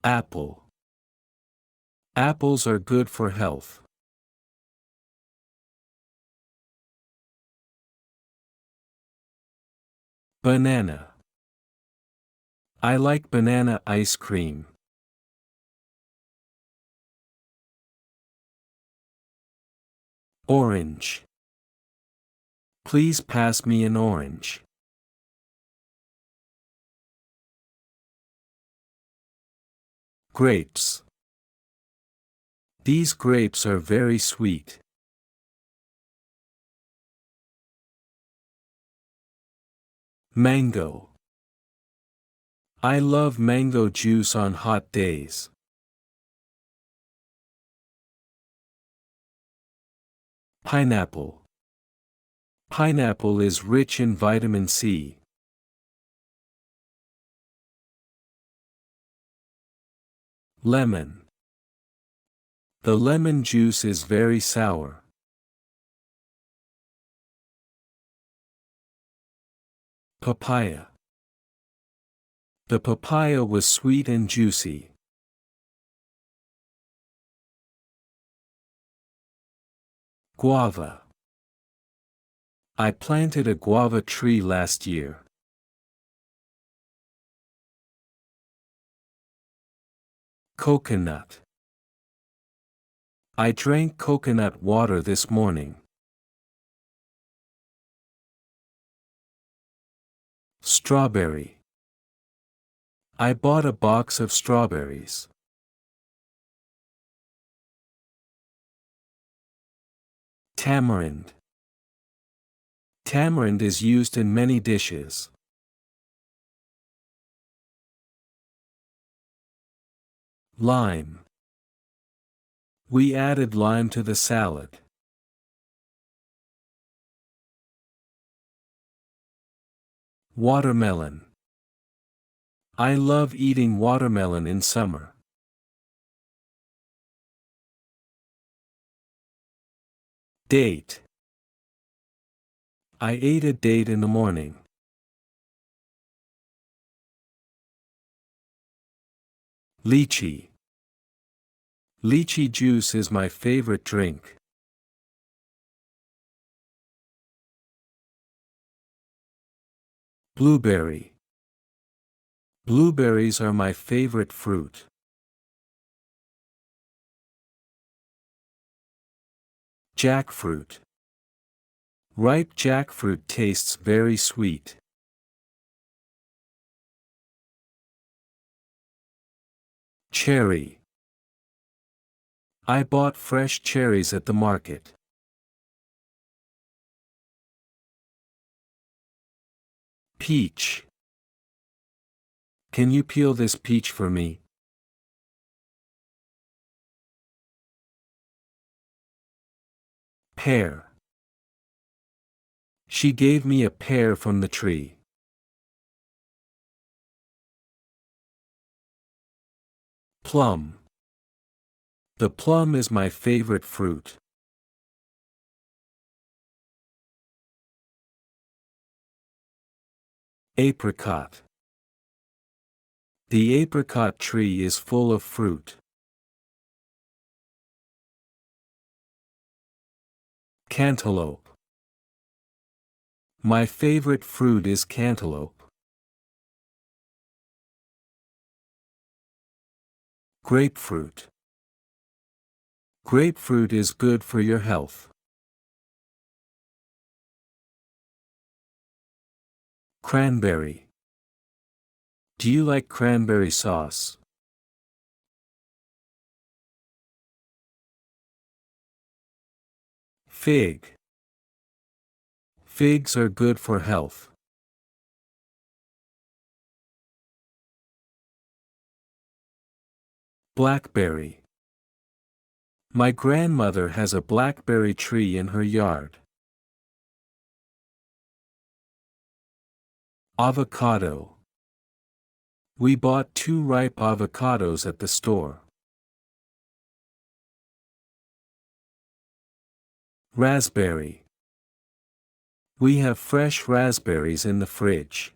Apple. Apples are good for health. Banana. I like banana ice cream. Orange. Please pass me an orange. Grapes. These grapes are very sweet. Mango. I love mango juice on hot days. Pineapple. Pineapple is rich in vitamin C. Lemon. The lemon juice is very sour. Papaya. The papaya was sweet and juicy. Guava. I planted a guava tree last year. Coconut. I drank coconut water this morning. Strawberry. I bought a box of strawberries. Tamarind. Tamarind is used in many dishes. Lime. We added lime to the salad. Watermelon. I love eating watermelon in summer. Date. I ate a date in the morning. Lychee. Lychee juice is my favorite drink. Blueberry. Blueberries are my favorite fruit. Jackfruit. Ripe jackfruit tastes very sweet. Cherry. I bought fresh cherries at the market. Peach. Can you peel this peach for me? Pear. She gave me a pear from the tree. Plum. The plum is my favorite fruit. Apricot. The apricot tree is full of fruit. Cantaloupe. My favorite fruit is cantaloupe. Grapefruit. Grapefruit is good for your health. Cranberry. Do you like cranberry sauce? Fig. Figs are good for health. Blackberry. My grandmother has a blackberry tree in her yard. Avocado. We bought 2 ripe avocados at the store. Raspberry. We have fresh raspberries in the fridge.